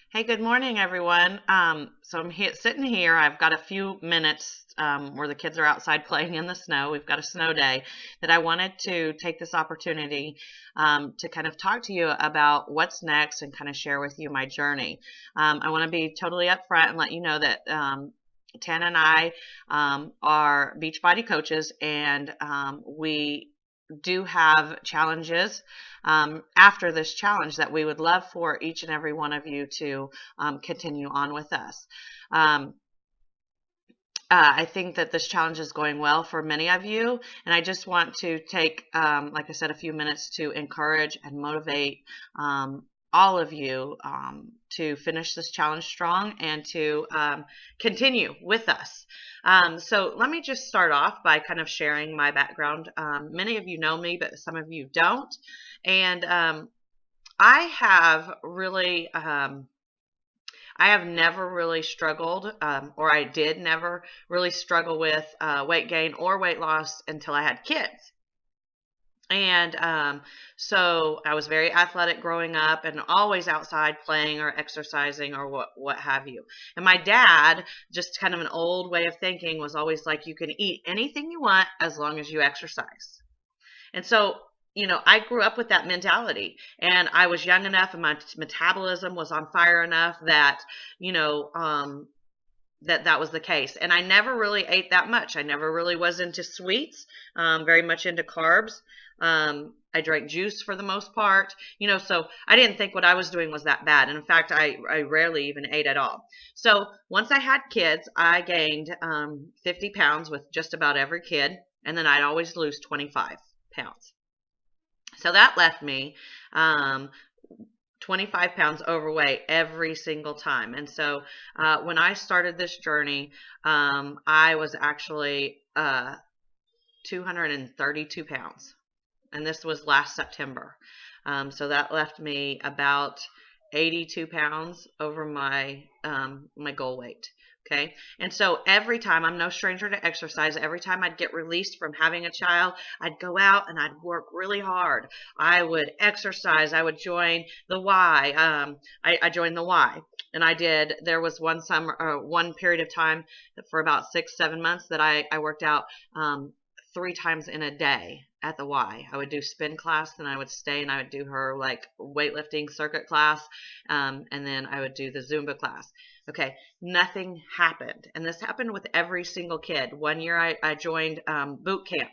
Hey, good morning, everyone. So I'm sitting here. I've got a few minutes where the kids are outside playing in the snow. We've got a snow day that I wanted to take this opportunity to kind of talk to you about what's next and kind of share with you my journey. I want to be totally upfront and let you know that Tan and I are Beachbody coaches, and we do have challenges after this challenge that we would love for each and every one of you to continue on with us. Um, I think that this challenge is going well for many of you, and I just want to take, like I said, a few minutes to encourage and motivate all of you to finish this challenge strong and to continue with us. So let me just start off by kind of sharing my background. Many of you know me, but some of you don't. And I have really I have never really struggled, or I did never really struggle with weight gain or weight loss until I had kids. And so I was very athletic growing up and always outside playing or exercising or what have you. And my dad, just kind of an old way of thinking, was always like, you can eat anything you want as long as you exercise. And so, I grew up with that mentality, and I was young enough and my metabolism was on fire enough that, you know, that was the case. And I never really ate that much. I never really was into sweets, very much into carbs. I drank juice for the most part, so I didn't think what I was doing was that bad. And in fact, I rarely even ate at all. So once I had kids, I gained 50 pounds with just about every kid. And then I'd always lose 25 pounds. So that left me 25 pounds overweight every single time. And so when I started this journey, I was actually 232 pounds. And this was last September. So that left me about 82 pounds over my my goal weight. Okay. And so every time, I'm no stranger to exercise, every time I'd get released from having a child, I'd go out and I'd work really hard. I would exercise. I would join the Y. I joined the Y. And there was one summer, one period of time for about 6-7 months that I worked out 3 times in a day at the Y. I would do spin class, then I would stay and I would do her like weightlifting circuit class, and then I would do the Zumba class. Okay, nothing happened. And this happened with every single kid. One year I joined boot camp,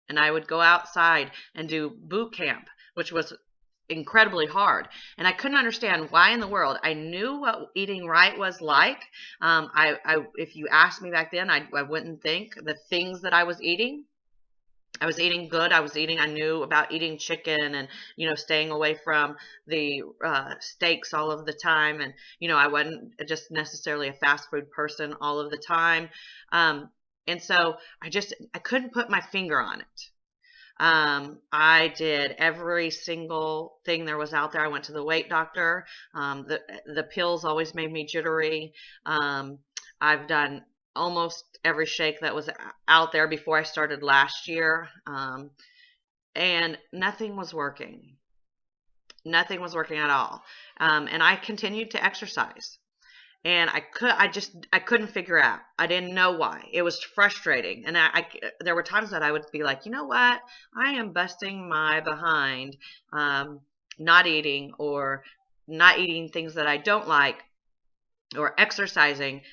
and I would go outside and do boot camp, which was incredibly hard. And I couldn't understand why in the world. I knew what eating right was like. If you asked me back then, I wouldn't think the things that I was eating. I was eating good. I knew about eating chicken and, staying away from the steaks all of the time. And, I wasn't just necessarily a fast food person all of the time. And so I couldn't put my finger on it. I did every single thing there was out there. I went to the weight doctor. The pills always made me jittery. I've done almost every shake that was out there before I started last year. And nothing was working. Nothing was working at all. And I continued to exercise. And I couldn't figure out. I didn't know why. It was frustrating. And there were times that I would be like, you know what? I am busting my behind, not eating things that I don't like, or exercising,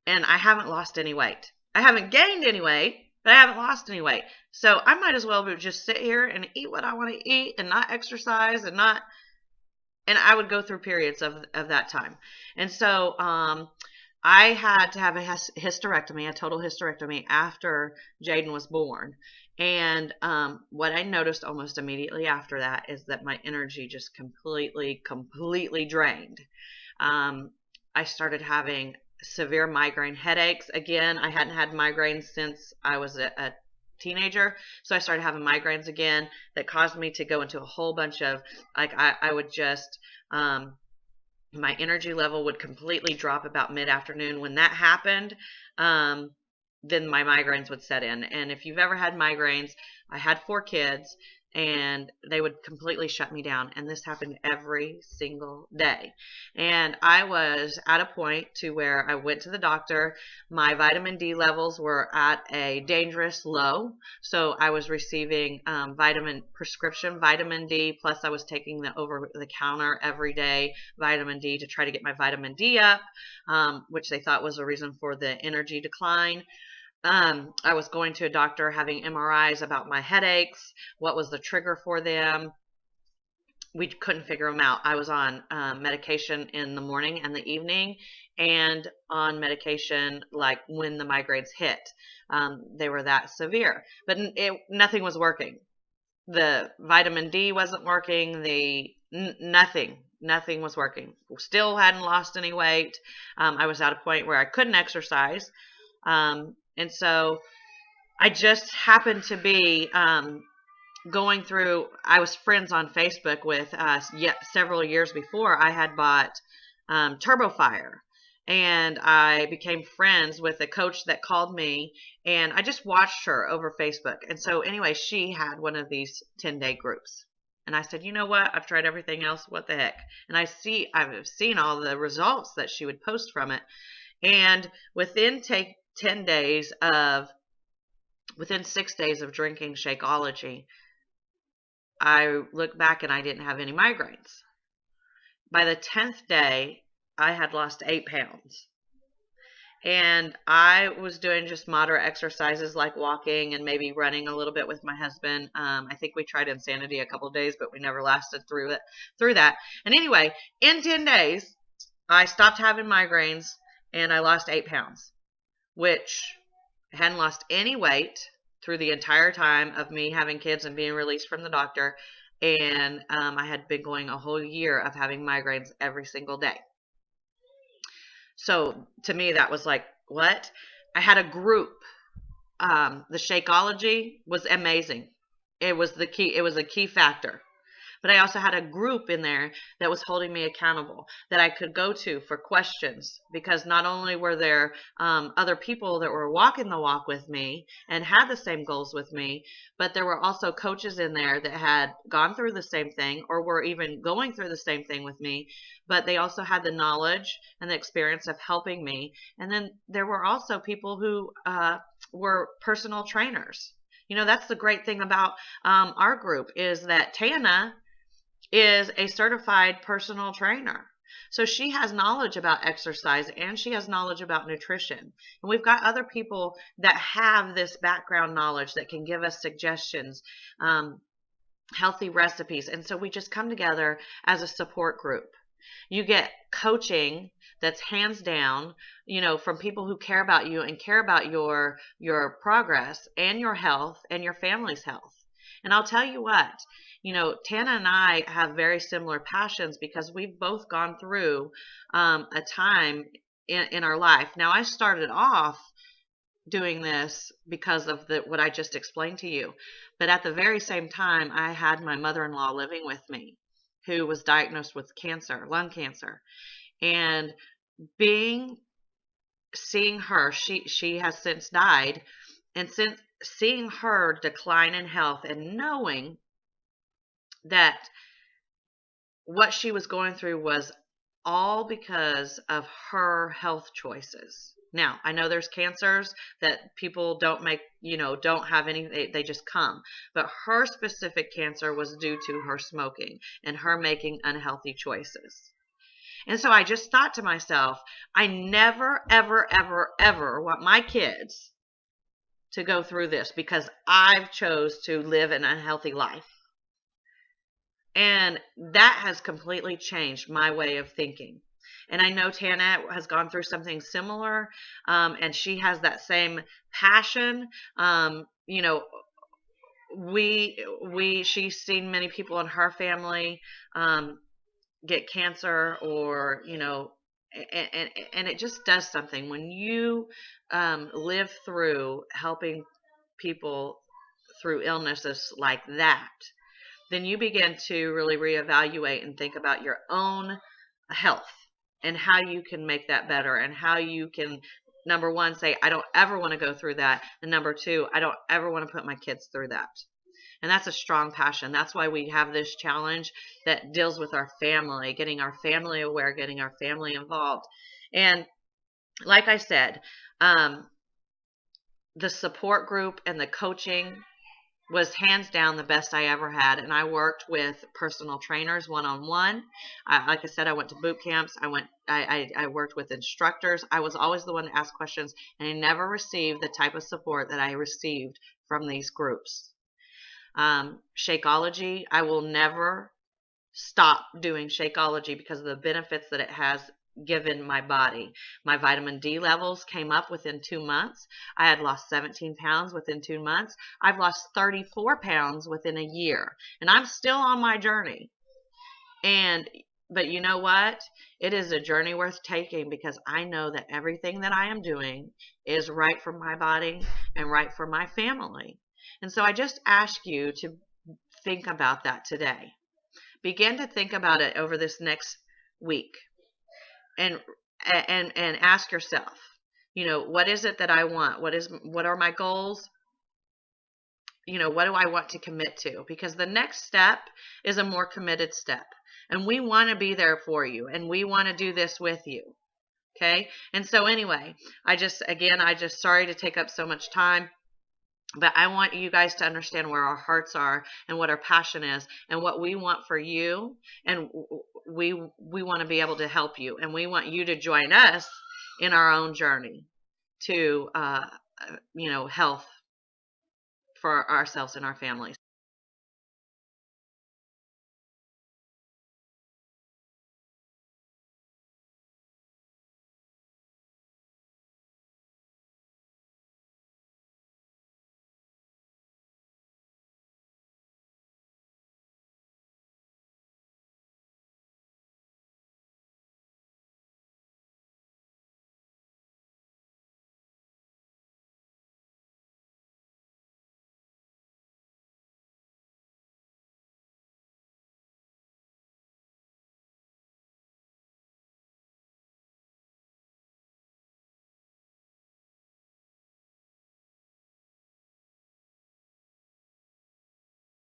and I haven't lost any weight. I haven't gained any weight, but I haven't lost any weight. So I might as well just sit here and eat what I want to eat and not exercise and I would go through periods of that time. And so I had to have a hysterectomy, a total hysterectomy after Jaden was born. And what I noticed almost immediately after that is that my energy just completely drained. I started having severe migraine headaches. Again, I hadn't had migraines since I was a teenager, so I started having migraines again that caused me to go into a whole bunch of, like, I would just, my energy level would completely drop about mid-afternoon. When that happened, then my migraines would set in. And if you've ever had migraines, I had 4 kids. and they would completely shut me down. And this happened every single day. And I was at a point to where I went to the doctor. My vitamin D levels were at a dangerous low. So I was receiving prescription vitamin D, plus I was taking the over-the-counter every day vitamin D to try to get my vitamin D up, which they thought was a reason for the energy decline. I was going to a doctor having MRIs about my headaches, what was the trigger for them. We couldn't figure them out. I was on medication in the morning and the evening, and on medication like when the migraines hit. They were that severe, but nothing was working. The vitamin D wasn't working. Nothing was working. Still hadn't lost any weight. I was at a point where I couldn't exercise. And so I just happened to be going through, I was friends on Facebook with several years before. I had bought Turbo Fire, and I became friends with a coach that called me, and I just watched her over Facebook. And so anyway, she had one of these 10-day groups. And I said, you know what? I've tried everything else. What the heck? And I've seen all the results that she would post from it. And within 6 days of drinking Shakeology, I look back and I didn't have any migraines. By the 10th day, I had lost 8 pounds. And I was doing just moderate exercises like walking and maybe running a little bit with my husband. I think we tried Insanity a couple of days, but we never lasted through that. And anyway, in 10 days, I stopped having migraines and I lost 8 pounds, which I hadn't lost any weight through the entire time of me having kids and being released from the doctor. And I had been going a whole year of having migraines every single day. So to me, that was like, what? I had a group. The Shakeology was amazing. It was the key. It was a key factor. But I also had a group in there that was holding me accountable, that I could go to for questions, because not only were there other people that were walking the walk with me and had the same goals with me, but there were also coaches in there that had gone through the same thing or were even going through the same thing with me, but they also had the knowledge and the experience of helping me. And then there were also people who were personal trainers. You know, that's the great thing about our group, is that Tana is a certified personal trainer. So she has knowledge about exercise and she has knowledge about nutrition. And we've got other people that have this background knowledge that can give us suggestions, healthy recipes. And so we just come together as a support group. You get coaching that's hands down, you know, from people who care about you and care about your progress and your health and your family's health. And I'll tell you what, you know, Tana and I have very similar passions because we've both gone through a time in our life. Now, I started off doing this because of what I just explained to you. But at the very same time, I had my mother-in-law living with me, who was diagnosed with cancer, lung cancer. And seeing her, she has since died, and since seeing her decline in health and knowing that what she was going through was all because of her health choices. Now, I know there's cancers that people don't make, you know, don't have any, they just come. But her specific cancer was due to her smoking and her making unhealthy choices. And so I just thought to myself, I never, ever, ever, ever want my kids to go through this because I've chose to live an unhealthy life. And that has completely changed my way of thinking. And I know Tana has gone through something similar, and she has that same passion. You know, she's seen many people in her family get cancer, or, you know, and it just does something when you live through helping people through illnesses like that. Then you begin to really reevaluate and think about your own health and how you can make that better, and how you can, number one, say, I don't ever want to go through that. And number two, I don't ever want to put my kids through that. And that's a strong passion. That's why we have this challenge that deals with our family, getting our family aware, getting our family involved. And like I said, the support group and the coaching was hands down the best I ever had. And I worked with personal trainers one-on-one. Like I said, I went to boot camps. I worked with instructors. I was always the one to ask questions, and I never received the type of support that I received from these groups. Shakeology, I will never stop doing Shakeology because of the benefits that it has given my body. My vitamin D levels came up within 2 months. I had lost 17 pounds within 2 months. I've lost 34 pounds within a year, and I'm still on my journey. But you know what? It is a journey worth taking because I know that everything that I am doing is right for my body and right for my family. And so I just ask you to think about that today. Begin to think about it over this next week. And ask yourself, what is it that I want? What are my goals? What do I want to commit to? Because the next step is a more committed step. And we want to be there for you. And we want to do this with you. Okay? And so anyway, I just sorry to take up so much time. But I want you guys to understand where our hearts are and what our passion is and what we want for you. And we want to be able to help you. And we want you to join us in our own journey to, health for ourselves and our families.